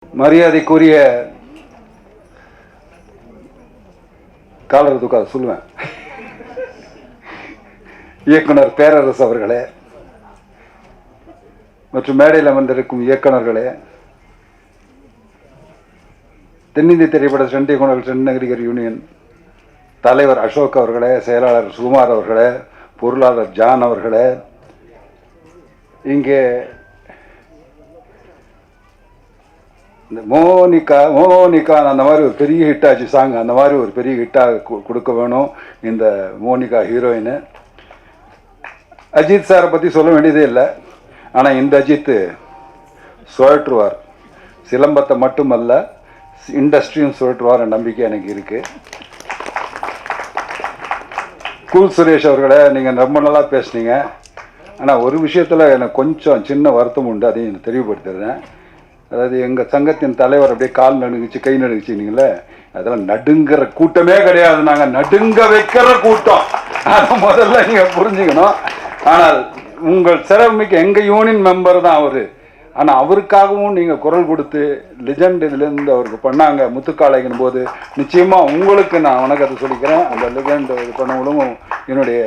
மரியாதைக்குரிய காலர் துக்கா சொல்லுவேன் இயக்குனர் பேரரசு அவர்களே மற்றும் மேடையில் வந்திருக்கும் இயக்குநர்களே, தென்னிந்திய திரைப்பட சென்னை குணர்கள் நடிகர் யூனியன் தலைவர் அசோக் அவர்களே, செயலாளர் சுகுமார் அவர்களே, பொருளாளர் ஜான் அவர்களே, இங்கே இந்த மோனிகா அந்த மாதிரி ஒரு பெரிய ஹிட்டாச்சு சாங், அந்த மாதிரி ஒரு பெரிய ஹிட்டாக கொடுக்க வேணும் இந்த மோனிகா ஹீரோயின். அஜித் சாரை பற்றி சொல்ல வேண்டியதே இல்லை. ஆனால் இந்த அஜித் சுழற்றுவார், சிலம்பத்தை மட்டுமல்ல இண்டஸ்ட்ரியும் சுழற்றுவார் நம்பிக்கை எனக்கு இருக்குது. கூல் சுரேஷ் அவர்களே, நீங்கள் ரொம்ப நல்லா பேசுனீங்க. ஆனால் ஒரு விஷயத்தில் எனக்கு கொஞ்சம் சின்ன வருத்தம் உண்டு, அதையும் எனக்கு தெளிவுபடுத்துறேன். அதாவது எங்கள் சங்கத்தின் தலைவர் அப்படியே கால் நடுங்குச்சு, கை நடுங்குச்சுங்களே, அதெல்லாம் நடுங்கிற கூட்டமே கிடையாது, நாங்கள் நடுங்க வைக்கிற கூட்டம். அதை முதல்ல நீங்கள் புரிஞ்சுக்கணும். ஆனால் உங்கள் சிறப்புமிக்க எங்கள் யூனியன் மெம்பர் தான் அவர். ஆனால் அவருக்காகவும் நீங்கள் குரல் கொடுத்து லெஜண்ட் இதுலேருந்து அவருக்கு பண்ணாங்க முத்துக்காளைக்கும் போது, நிச்சயமாக உங்களுக்கு நான் வணக்கத்தை சொல்லிக்கிறேன். அந்த லெஜண்ட் இது பண்ணவங்களும் என்னுடைய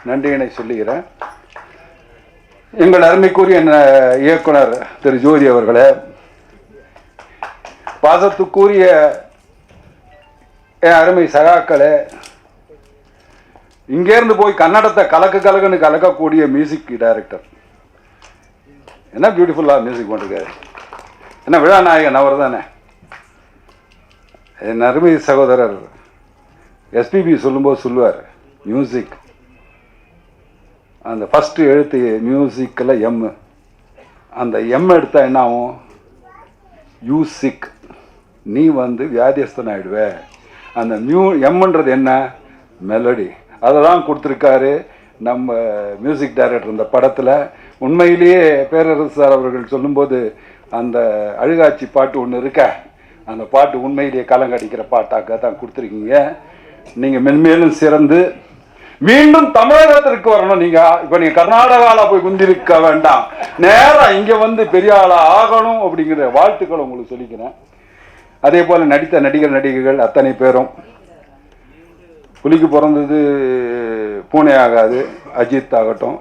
நன்றியினை சொல்லிக்கிறேன். எங்கள் அருமைக்குரிய இயக்குனர் திரு ஜோதி அவர்களே, பாசத்துக்குரிய என் அருமை சகாக்களே, இங்கேருந்து போய் கன்னடத்தை கலக்குன்னு கலக்கக்கூடிய மியூசிக் டைரக்டர், என்ன பியூட்டிஃபுல்லாக மியூசிக் பண்ணிருக்காரு, என்ன விழா நாயகன் அவர் தானே. என் அருமை சகோதரர் எஸ்பிபி சொல்லும்போது சொல்லுவார், மியூசிக் அந்த ஃபஸ்ட்டு எழுத்து மியூசிக்கில் எம், அந்த எம் எடுத்தா என்ன ஆகும், யூசிக், நீ வியாதியஸ்தன் ஆகிடுவே. அந்த எம்ன்றது என்ன, மெலடி, அதை தான் கொடுத்துருக்காரு நம்ம மியூசிக் டைரக்டர் இந்த படத்தில். உண்மையிலேயே பேரரசு சார் அவர்கள் சொல்லும்போது அந்த அழுகாட்சி பாட்டு ஒன்று இருக்க, அந்த பாட்டு உண்மையிலேயே கலங்கடிக்கிற பாட்டாக்க தான் கொடுத்துருக்கீங்க. நீங்கள் மென்மேலும் சிறந்து மீண்டும் தமிழகத்திற்கு வரணும். இப்போ கர்நாடகாவில் போய் குந்திருக்க வேண்டாம், நேராக இங்கே பெரிய ஆளாக ஆகணும் அப்படிங்கிற வாழ்த்துக்களை உங்களுக்கு சொல்லிக்கிறேன். அதே போல் நடித்த நடிகர்கள் அத்தனை பேரும், புலிக்கு பிறந்தது பூனே ஆகாது, அஜித் ஆகட்டும்,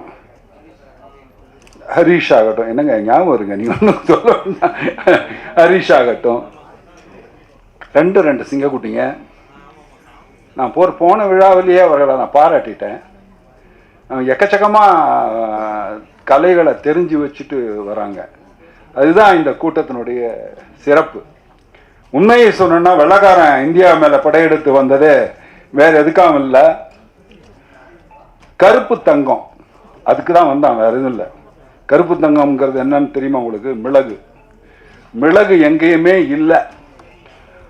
ஹரீஷ் ஆகட்டும், என்னங்க ஞாபகம் இருங்க நீங்கள் ஒன்றும் சொல்ல வேண்டாம், ஹரீஷ் ஆகட்டும், ரெண்டு சிங்கக்குட்டிங்க. நான் போன விழாவிலேயே அவர்களை நான் பாராட்டிட்டேன். எக்கச்சக்கமாக கலைகளை தெரிஞ்சு வச்சுட்டு வராங்க. அதுதான் இந்த கூட்டத்தினுடைய சிறப்பு. உண்மையை சொன்னா, வெள்ளக்காரன் இந்தியா மேலே படையெடுத்து வந்ததே வேற எதுக்காகவும் இல்லை, கருப்பு தங்கம் அதுக்கு தான் வந்தான், வேற எதுவும் இல்லை. கருப்பு தங்கம்ங்கிறது என்னன்னு தெரியுமா உங்களுக்கு? மிளகு எங்கேயுமே இல்லை.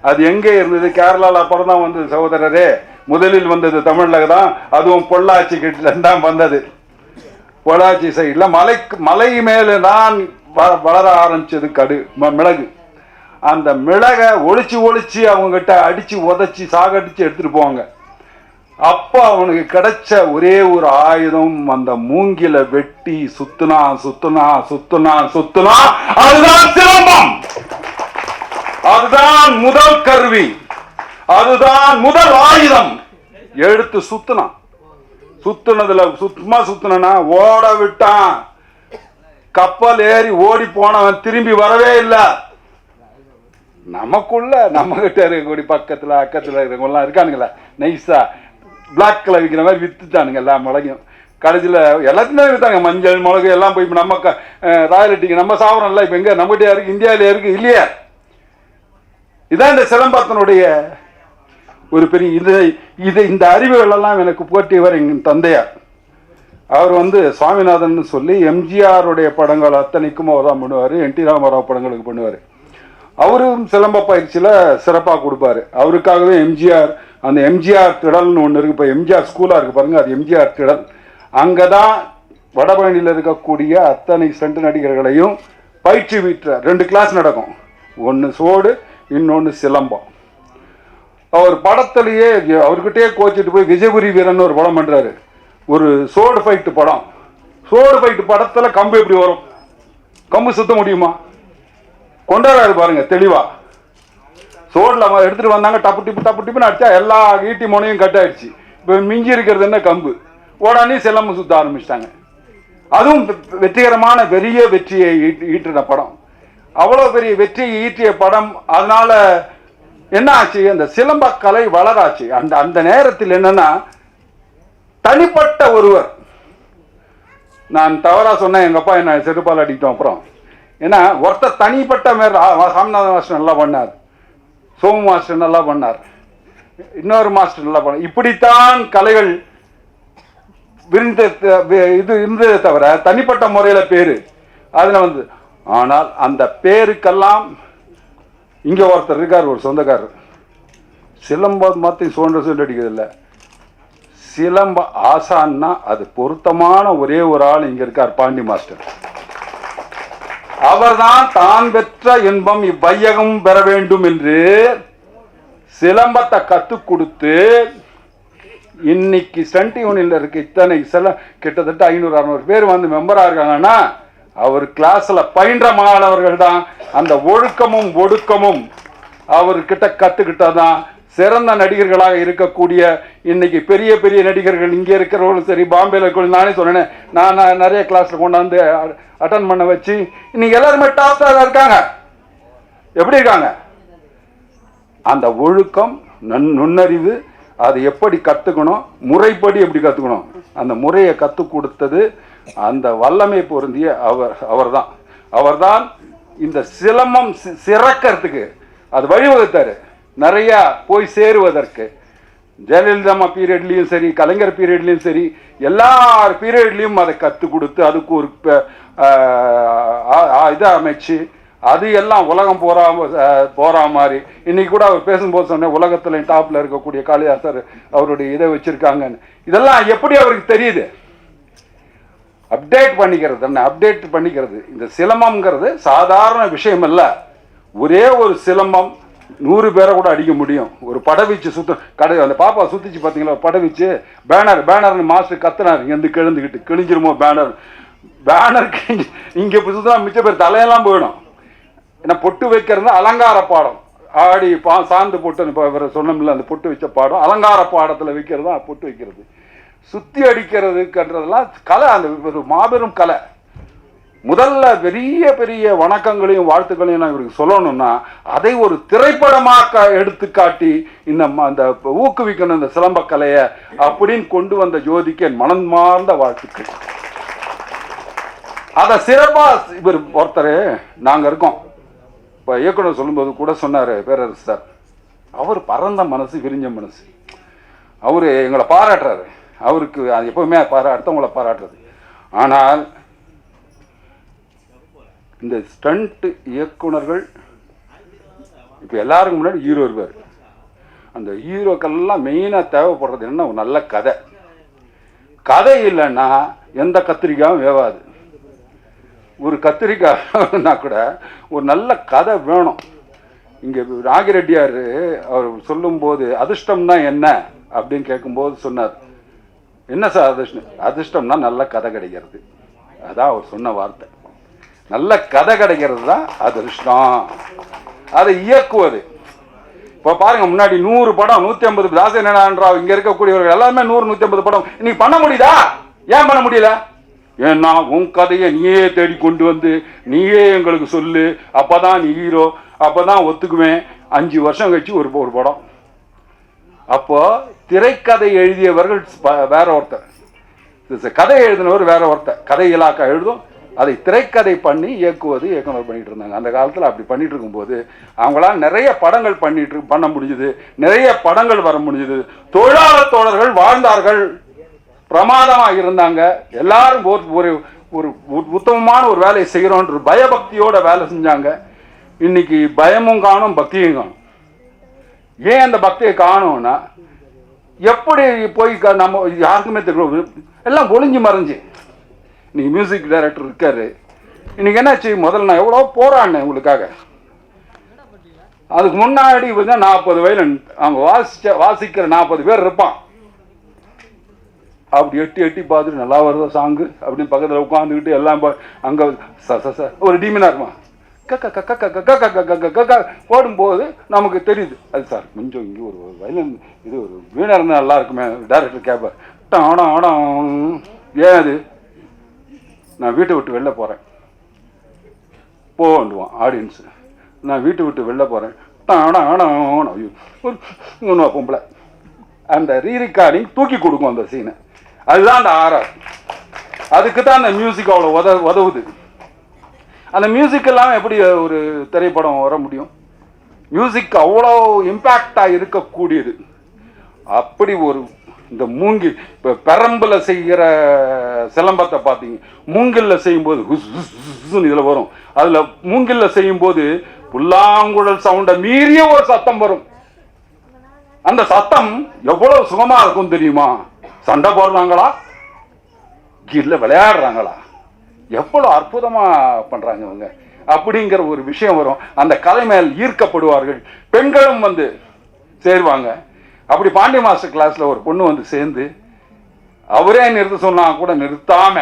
அது எங்கே இருந்தது? கேரளாவில் அப்புறம் தான் வந்தது சகோதரரே. முதலில் வந்தது தமிழில் தான், அதுவும் பொள்ளாச்சி கிட்ட தான் வந்தது. பொள்ளாச்சி சைடில் மலை மேலே தான் வளர ஆரம்பிச்சது மிளகு. அந்த மிளகை ஒளிச்சு அவங்ககிட்ட அடிச்சு உதச்சி சாகடிச்சு எடுத்துட்டு போவாங்க. அப்போ அவனுக்கு கிடைச்ச ஒரே ஒரு ஆயுதம், அந்த மூங்கில வெட்டி சுத்துனா, அதுதான் சிலம்பம். அதுதான் முதல் கருவி, அதுதான் முதல் ஆயுதம். எடுத்து சுத்துனதுல சுத்துனா ஓட விட்டான். கப்பல் ஏறி ஓடி போனவன் திரும்பி வரவே இல்லை. நமக்குள்ள நம்ம கிட்ட இருக்கக்கூடிய பக்கத்துல அக்கத்துல இருக்கிறவங்கலாம் இருக்கானுங்களா, நைஸா பிளாக்ல விற்கிற மாதிரி வித்துட்டானுங்க எல்லா மிளகையும். கடைசியில் எல்லாத்தையுமே வித்தாங்க, மஞ்சள் மிளகு எல்லாம் போய் இப்போ நம்ம ராயலிட்டிக்கு நம்ம சாப்பிட்றோம்ல, இப்போ எங்கே நம்மகிட்டே இருக்கு, இந்தியாவிலே இருக்கு இல்லையா? இதான் இந்த சிலம்பத்தினுடைய ஒரு பெரிய இந்த அறிவுகள் எல்லாம் எனக்கு போட்டியவர் எங்கள் தந்தையார். அவர் சுவாமிநாதன் சொல்லி எம்ஜிஆருடைய படங்கள் அத்தனைக்கும் அவர் தான் பண்ணுவார், என் டி ராமராவ் படங்களுக்கு பண்ணுவார். அவரும் சிலம்ப பயிற்சியில் சிறப்பாக கொடுப்பாரு. அவருக்காகவே எம்ஜிஆர், அந்த எம்ஜிஆர் திடல்னு ஒன்று இருக்குது, இப்போ எம்ஜிஆர் ஸ்கூலாக இருக்குது பாருங்கள், அது எம்ஜிஆர் திடல். அங்கே தான் வடபழனியில் இருக்கக்கூடிய அத்தனை ஸ்டண்ட் நடிகர்களையும் பயிற்சி வீட்டுற 2 கிளாஸ் நடக்கும். ஒன்று சோடு, இன்னொன்று சிலம்பம். அவர் படத்திலேயே அவர்கிட்டயே கோச்சிட்டு போய் விஜயபுரி வீரன் ஒரு படம் பண்ணுறாரு, ஒரு சோடு ஃபைட்டு படம். சோடு ஃபைட்டு படத்தில் கம்பு எப்படி வரும்? கம்பு சுத்த முடியுமா? கொண்டாடாரு பாருங்க தெளிவா. சோடில் எடுத்துட்டு வந்தாங்க, டப்பு டிப்புன்னு அடிச்சா எல்லா ஈட்டி முனையும் கட் ஆயிடுச்சு. இப்போ மிஞ்சி இருக்கிறது என்ன கம்பு. உடனே சிலம்பம் சுத்த ஆரம்பிச்சிட்டாங்க. அதுவும் வெற்றிகரமான பெரிய வெற்றியை ஈட்டின படம். அவ்வளோ பெரிய வெற்றியை ஈட்டிய படம். அதனால என்ன ஆச்சு, அந்த சிலம்ப கலை வளராச்சு. அந்த நேரத்தில் என்னன்னா, தனிப்பட்ட ஒருவர், நான் தவறா சொன்னேன், எங்க அப்பா என்ன செருப்பால் அடிக்கிட்டோம். அப்புறம் ஏன்னா ஒருத்தர் தனிப்பட்ட சாமிநாதன் மாஸ்டர் நல்லா பண்ணார், சோமு மாஸ்டர் நல்லா பண்ணார், இன்னொரு மாஸ்டர் நல்லா பண்ணார். இப்படித்தான் கலைகள் இது இருந்ததே தவிர தனிப்பட்ட முறையில பேரு அதுல வந்து. ஆனால் அந்த பேருக்கெல்லாம் இங்க ஒருத்தர் இருக்கார், ஒரு சொந்தக்காரர், சிலம்பம் மாத்தி சொல்லி அடிக்கிறது இல்லை, சிலம்ப ஆசான்னா அது பொருத்தமான ஒரே ஒரு ஆள் இங்க இருக்கார், பாண்டி மாஸ்டர். அவர்தான் தான் பெற்ற இன்பம் இவ்வையகம் பெற வேண்டும் என்று சிலம்பத்தை கத்துக் கொடுத்து இன்னைக்கு ஸ்டண்ட் யூனியன்ல இருக்கு இத்தனை கிட்டத்தட்ட 500-600 பேர் வந்து மெம்பரா இருக்காங்கன்னா அவர் கிளாஸ்ல பயின்ற மாணவர்கள் தான். அந்த ஒழுக்கமும் ஒடுக்கமும் அவர்கிட்ட கத்துக்கிட்டதான் சிறந்த நடிகர்களாக இருக்கக்கூடிய இன்னைக்கு பெரிய பெரிய நடிகர்கள் இங்கே இருக்கிறவங்களும் சரி, பாம்பேல இருக்கிற. நானே சொன்னேன், நான் நிறைய கிளாஸ்ல கொண்டாந்து அட்டன் பண்ண வச்சு இன்னைக்கு எல்லாருமே டாப் தான் இருக்காங்க. எப்படி இருக்காங்க? அந்த ஒழுக்கம், நுண்ணறிவு, அது எப்படி கத்துக்கணும், முறைப்படி எப்படி கத்துக்கணும், அந்த முறையை கற்றுக் கொடுத்தது அந்த வல்லமை பொருந்திய அவர்தான் இந்த சிலம்பம் சிறக்கிறதுக்கு அது வழிவகுத்தாரு. நிறைய போய் சேருவதற்கு ஜெயலலிதா பீரியட்லயும் சரி, கலைஞர் பீரியட்லயும் சரி, எல்லா பீரியட்லயும் அதை கற்றுக் கொடுத்து அதுக்கு ஒரு இதை அமைச்சு அது எல்லாம் உலகம் போறா மாதிரி. இன்னைக்கு கூட அவர் பேசும்போது சொன்ன, உலகத்துல டாப்ல இருக்கக்கூடிய காளிதாசர் அவருடைய இதை வச்சிருக்காங்கன்னு. இதெல்லாம் எப்படி அவருக்கு தெரியுது? அப்டேட் பண்ணிக்கிறது. இந்த சிலம்பம்ங்கிறது சாதாரண விஷயம் அல்ல. ஒரே ஒரு சிலம்பம் 100 பேரை கூட அடிக்க முடியும். ஒரு படவீச்சு அந்த பாப்பா சுத்திச்சு பாத்தீங்களா, படவீச்சு பேனர் மாஸ்டர் கத்துனாரு, இங்க கிழந்துக்கிட்டு கிழிஞ்சிருமோ பேனர் இங்க சுத்தா மிச்ச பேர் தலையெல்லாம் போயிடும். ஏன்னா பொட்டு வைக்கிறது அலங்கார பாடம், ஆடி சாந்து பொட்டு சொன்னோம்ல, அந்த பொட்டு வச்ச பாடம் அலங்கார பாடத்துல வைக்கிறது தான் பொட்டு வைக்கிறது. சுத்தி அடிக்கிறதுன்றதெல்லாம் கலை, அந்த ஒரு மாபெரும் கலை. முதல்ல பெரிய பெரிய வணக்கங்களையும் வாழ்த்துக்களையும் நான் இவருக்கு சொல்லணும்னா அதை ஒரு திரைப்படமாக எடுத்துக்காட்டி அந்த ஊக்குவிக்கணும் இந்த சிலம்ப கலையை அப்படின்னு கொண்டு வந்த ஜோதிக்கு என் மனமார்ந்த வாழ்த்துக்கள். அதை சிறப்பா இவர் ஒருத்தர் நாங்க இருக்கோம். இப்ப இயக்குனர் சொல்லும்போது கூட சொன்னாரு பேரரசு சார், அவர் பரந்த மனசு, விரிஞ்ச மனசு. அவரு எங்களை பாராட்டுறாரு. அவருக்கு அது எப்பவுமே அடுத்தவங்களை பாராட்டுறது. ஆனால் இந்த ஸ்டண்ட் இயக்குனர்கள் இப்ப எல்லாருக்கும் முன்னாடி ஹீரோ இருப்பார். அந்த ஹீரோக்கெல்லாம் மெயினா தேவைப்படுறது என்ன, ஒரு நல்ல கதை இல்லைன்னா எந்த கத்திரிக்காயும் வேவாது. ஒரு கத்திரிக்காய்னா கூட ஒரு நல்ல கதை வேணும். இங்க நாகிரெட்டியார் அவர் சொல்லும் போது அதிர்ஷ்டம்னா என்ன அப்படின்னு கேட்கும்போது சொன்னார், என்ன சார் அதிர்ஷ்டம்னா நல்ல கதை கிடைக்கிறது. அதான் அவர் சொன்ன வார்த்தை. நல்ல கதை கிடைக்கிறது தான் அதிர்ஷ்டம். அதை இயக்குவது. இப்போ பாருங்க, முன்னாடி 100 படம் 150 தாசனான்றாவ் இங்க இருக்கக்கூடியவர்கள் எல்லாருமே 100-150 படம் இன்னைக்கு பண்ண முடியுதா? ஏன் பண்ண முடியல? ஏன்னா உன் கதையை நீயே தேடி கொண்டு வந்து நீயே எங்களுக்கு சொல்லு, அப்பதான் நீ ஹீரோ, அப்பதான் ஒத்துக்குவேன். 5 வருஷம் கழிச்சு ஒரு படம். அப்போ திரைக்கதை எழுதியவர்கள் வேற ஒருத்தர், கதை எழுதினவர் வேற ஒருத்தர். கதை இலாக்கா எழுதும், அதை திரைக்கதை பண்ணி இயக்குனர் பண்ணிட்டு இருந்தாங்க. அந்த காலத்தில் அப்படி பண்ணிட்டு இருக்கும்போது அவங்களால நிறைய படங்கள் பண்ண முடிஞ்சது, நிறைய படங்கள் வர முடிஞ்சது. தொழிலாளர் தோழர்கள் வாழ்ந்தார்கள், பிரமாதமாக இருந்தாங்க. எல்லாரும் ஒரு ஒரு உத்தமமான ஒரு வேலையை செய்கிறோன்ற பயபக்தியோட வேலை செஞ்சாங்க. இன்னைக்கு பயமும் காணும், பக்தியும் காணும். ஏன் அந்த பக்தியை காணும்னா, எப்படி போய் நம்ம யாருக்குமே தெரியும், எல்லாம் ஒளிஞ்சு மறைஞ்சு. இன்னைக்கு மியூசிக் டைரக்டர் இருக்காரு. இன்னைக்கு என்னாச்சு, முதல்ல நான் எவ்வளோ போராடினேன் உங்களுக்காக. அதுக்கு முன்னாடி 40 வயலின் அவங்க வாசிக்கிற 40 பேர் இருப்பான். அப்படி எட்டி பார்த்துட்டு நல்லா வருதா சாங்கு அப்படின்னு பக்கத்தில் உட்காந்துக்கிட்டு எல்லாம் அங்கே ஒரு டீமினா இருப்பான். ஓடும்போது நமக்கு தெரியுது அது சார் கொஞ்சம் இங்கே ஒரு வயலின் இது ஒரு வீணாக இருந்தால் நல்லா இருக்குமே டைரக்டர் கேட்பார். ஆடம் ஆடம் ஏன் அது நான் வீட்டை விட்டு வெளில போகிறேன் போண்டுவான் ஆடியன்ஸு. நான் வீட்டை விட்டு வெளில போகிறேன் ஆடம் ஆடம் ஒரு பொம்பளை அந்த ரீரிகார்டிங் தூக்கி கொடுக்கும் அந்த சீனை. அதுதான் அந்த ஆர்ஆர். அதுக்கு தான் அந்த மியூசிக் அவ்வளோ உதவுது. அந்த மியூசிக் எல்லாம் எப்படி ஒரு திரைப்படம் வர முடியும்? மியூசிக் அவ்வளோ இம்பேக்டாக இருக்கக்கூடியது. அப்படி ஒரு இந்த மூங்கில் இப்போ பெரம்பில் செய்கிற சிலம்பத்தை பார்த்தீங்க, மூங்கிலில் செய்யும்போது இதில் வரும். அதில் மூங்கிலில் செய்யும்போது புல்லாங்குழல் சவுண்டை மீறிய ஒரு சத்தம் வரும். அந்த சத்தம் எவ்வளவு சுகமாக இருக்கும் தெரியுமா? சண்டை போடுறாங்களா இல்லை விளையாடுறாங்களா, எவ்வளோ அற்புதமாக பண்ணுறாங்க இவங்க அப்படிங்கிற ஒரு விஷயம் வரும். அந்த கலை மேல் ஈர்க்கப்படுவார்கள். பெண்களும் வந்து சேருவாங்க. அப்படி பாண்டி மாஸ்டர் கிளாஸில் ஒரு பொண்ணு வந்து சேர்ந்து அவரே நிறுத்த சொன்னா கூட நிறுத்தாம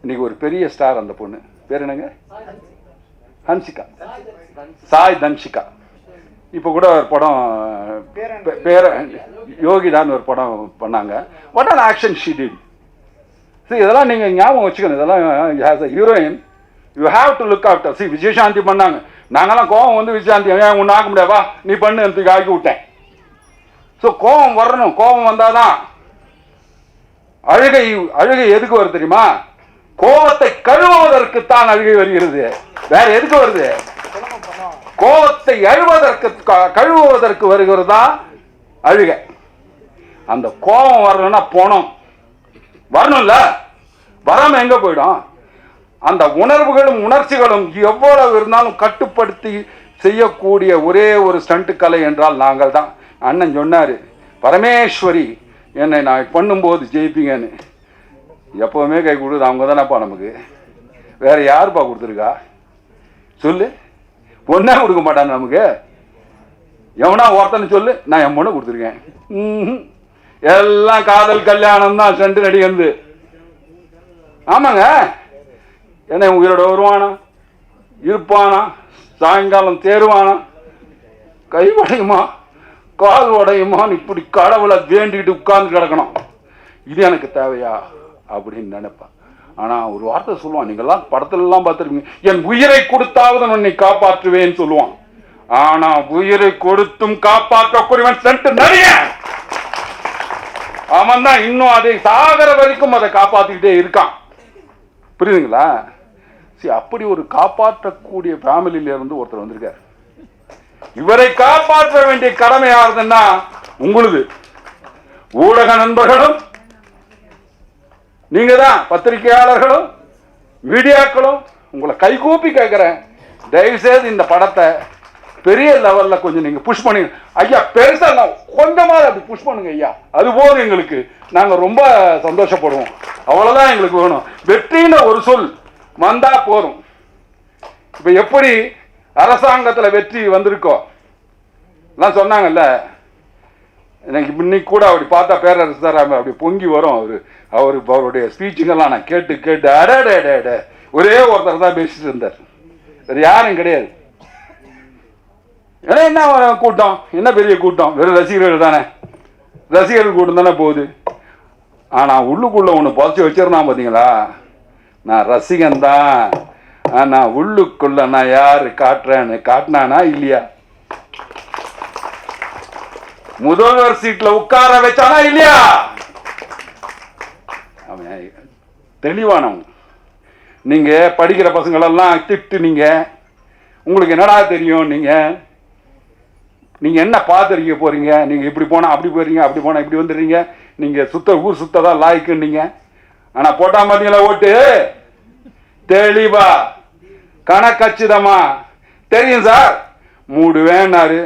இன்னைக்கு ஒரு பெரிய ஸ்டார். அந்த பொண்ணு பேர் என்னங்க? ஹன்சிகா, சாய் தன்ஷிகா. இப்போ கூட ஒரு படம் பேர யோகிதான்னு ஒரு படம் பண்ணாங்க. What on action she did. இதெல்லாம் நீங்கள் ஞாபகம் வச்சுக்கணும். இதெல்லாம் as a heroine you have to look after. Vijayashanti பண்ணாங்க. நாங்கெல்லாம் கோவம் வந்து விஜயசாந்தி ஒன்று ஆக்க முடியாவா நீ பண்ணு எனக்கு ஆக்கி விட்டேன். ஸோ கோபம் வரணும். கோபம் வந்தால் தான் அழுகை. அழுகை எதுக்கு வருது தெரியுமா? கோபத்தை கழுவுவதற்குத்தான் அழுகை வருகிறது. வேற எதுக்கு வருது? கோபத்தை கழுவுவதற்கு வருகிறதா அழுகை. அந்த கோபம் வரணும்னா போனோம் வரணும்ல, வராம எங்க போயிடும்? அந்த உணர்வுகளும் உணர்ச்சிகளும் எவ்வளவு இருந்தாலும் கட்டுப்படுத்தி செய்யக்கூடிய ஒரே ஒரு ஸ்டண்ட் கலை என்றால் நாங்கள் தான். அண்ணன் சொன்னாரு, பரமேஸ்வரி என்னை நான் பண்ணும்போது ஜெயிப்பீங்கன்னு. எப்பவுமே கை கொடுக்குது அவங்க தானேப்பா நமக்கு. வேற யாருப்பா கொடுத்துருக்கா சொல்லு? பொண்ணா கொடுக்க மாட்டான் நமக்கு. எவனா ஒருத்தன்னு சொல்லு, நான் என் பொண்ணை கொடுத்துருக்கேன். எல்லாம் காதல் கல்யாணம் தான் சென்று நடிகந்து. ஆமாங்க, என்ன உயிரோட வருவானா, இருப்பானா, சாயங்காலம் தேருவானா, கை உடையுமா கால் உடையுமான்னு இப்படி கடவுளை வேண்டிக்கிட்டு உட்கார்ந்து கிடக்கணும். இது எனக்கு தேவையா அப்படின்னு நினைப்பேன். ஆனா ஒரு வார்த்தை சொல்லுவான், நீங்கெல்லாம் படத்துல எல்லாம் பார்த்துருக்கீங்க, என் உயிரை கொடுத்தாவது உன்னை காப்பாற்றுவேன்னு சொல்லுவான். ஆனா உயிரை கொடுத்தும் காப்பாற்றக்கூடியவன் சென்று நடிகன். அவன் தான் இன்னும் அதை சாகர வரைக்கும் அதை காப்பாத்திக்கிட்டே இருக்கான். புரியுதுங்களா? அப்படி ஒரு காப்பாற்றக்கூடிய ஃபேமிலியில இருந்து ஒருத்தர் வந்திருக்கார். இவரை காப்பாற்ற வேண்டிய கடமை யாருதுன்னா உங்களுது. ஊடக நண்பர்களும் நீங்க தான், பத்திரிகையாளர்களும் மீடியாக்களும் உங்களை கைகூப்பி கேட்கிறேன், தயவு செய்து இந்த படத்தை பெரிய லெவல்ல கொஞ்சம் நீங்க புஷ் பண்ணுங்க ஐயா. பெருசா கொஞ்சமாக அப்படி புஷ் பண்ணுங்க ஐயா. அது போதும் எங்களுக்கு. நாங்க ரொம்ப சந்தோஷப்படுவோம். அவ்வளவுதான் எங்களுக்கு வேணும். வெற்றின்னு ஒரு சொல் வந்தா போதும். இப்ப எப்படி அரசாங்கத்துல வெற்றி வந்திருக்கோ எல்லாம் சொன்னாங்கல்ல, எனக்கு இன்னைக்கு கூட அப்படி பார்த்தா பேரரசர் அப்படி பொங்கி வரும். அவருடைய ஸ்பீச்சுங்கெல்லாம் நான் கேட்டு அட ஒரே ஒருத்தர் தான் பேசிட்டு இருந்தார், வேறு யாரும் கிடையாது. ஏன்னா என்ன கூட்டம், என்ன பெரிய கூட்டம், வெறும் ரசிகர்கள் தானே, ரசிகர்கள் கூட்டம் தானே போகுது. ஆனா உள்ளுக்குள்ள ஒன்று புதைச்சி வச்சிருந்தான் பார்த்தீங்களா, நான் ரசிகன் தான், ஆனா உள்ளுக்குள்ள நான் யாரு காட்டுறேன்னு காட்டினானா இல்லையா? முதல்வர் சீட்ல உட்கார வச்சானா இல்லையா? அவன் தெளிவானவன். நீங்க படிக்கிற பசங்களெல்லாம் திட்டுனீங்க, உங்களுக்கு என்னடா தெரியும், நீங்க என்ன பார்த்துருக்க போறீங்க, நீங்க இப்படி போனா அப்படி போறீங்க, அப்படி போனா இப்படி வந்துடுறீங்க, நீங்க ஊர் சுத்ததான் லாய்க்குன்னீங்க. ஆனா போட்டா பார்த்தீங்களா ஓட்டு, தெளிவா கணக்கச்சிதமா தெரியும் சார், மூடுவேன்னாரு.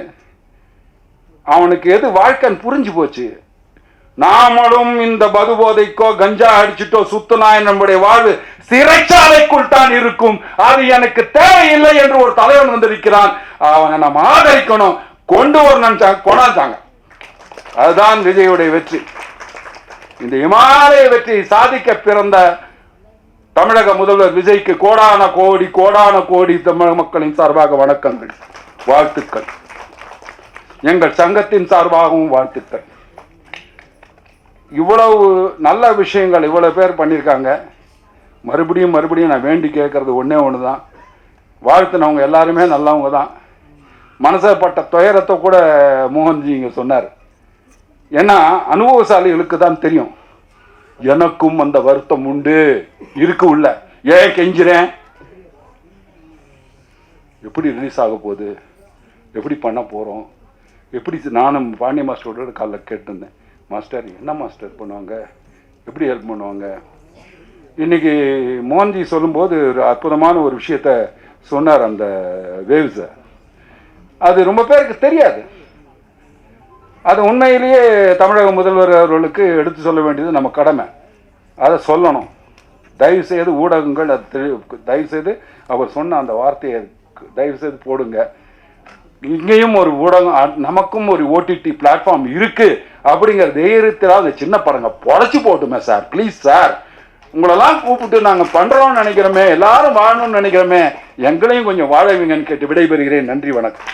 அவனுக்கு எது வாழ்க்கைன்னு புரிஞ்சு போச்சு. நாமளும் இந்த மது போதைக்கோ கஞ்சா அடிச்சுட்டோ சுத்துனா நம்முடைய வாழ்வு சிறைச்சாலைக்குள் தான் இருக்கும், அது எனக்கு தேவையில்லை என்று ஒரு தலைவன் வந்திருக்கிறான். அவனை நம்ம ஆதரிக்கணும், கொண்டு வரணும், கொண்டாந்தாங்க. அதுதான் விஜயுடைய வெற்றி. இந்த இமாலய வெற்றியை சாதிக்க பிறந்த தமிழக முதல்வர் விஜய்க்கு கோடான கோடி தமிழக மக்களின் சார்பாக வணக்கங்கள், வாழ்த்துக்கள். எங்கள் சங்கத்தின் சார்பாகவும் வாழ்த்துக்கள். இவ்வளவு நல்ல விஷயங்கள் இவ்வளவு பேர் பண்ணியிருக்காங்க. மறுபடியும் நான் வேண்டி கேட்கறது ஒன்றே ஒன்று தான், வாழ்த்துனவங்க எல்லாருமே நல்லவங்க தான். மனசப்பட்ட துயரத்தை கூட மோகன்ஜி இங்கே சொன்னார். ஏன்னா அனுபவசாலிகளுக்கு தான் தெரியும். எனக்கும் அந்த வருத்தம் உண்டு இருக்கு உள்ள. ஏன் கெஞ்சிறேன்? எப்படி ரிலீஸ் ஆக போகுது, எப்படி பண்ண போகிறோம், எப்படி? நானும் பாண்டிய மாஸ்டரோட காலைல கேட்டிருந்தேன், மாஸ்டர் என்ன மாஸ்டர் பண்ணுவாங்க, எப்படி ஹெல்ப் பண்ணுவாங்க? இன்னைக்கு மோகன்ஜி சொல்லும்போது ஒரு அற்புதமான ஒரு விஷயத்த சொன்னார். அந்த வேவ்ஸை அது ரொம்ப பேருக்கு தெரியாது. அது உண்மையிலேயே தமிழக முதல்வர் அவர்களுக்கு எடுத்து சொல்ல வேண்டியது நம்ம கடமை. அதை சொல்லணும். தயவுசெய்து ஊடகங்கள் அது தயவுசெய்து அவர் சொன்ன அந்த வார்த்தையை தயவுசெய்து போடுங்க. இங்கேயும் ஒரு ஊடகம், நமக்கும் ஒரு ஓடிடி பிளாட்ஃபார்ம் இருக்கு அப்படிங்கிற தைரியத்தில் அந்த சின்ன படங்க பொழைச்சி போட்டுமே சார், ப்ளீஸ் சார். உங்களெல்லாம் கூப்பிட்டு நாங்கள் பண்ணுறோம்னு நினைக்கிறோமே, எல்லாரும் வாழணும்னு நினைக்கிறோமே, எங்களையும் கொஞ்சம் வாழவீங்கன்னு கேட்டு விடைபெறுகிறேன். நன்றி, வணக்கம்.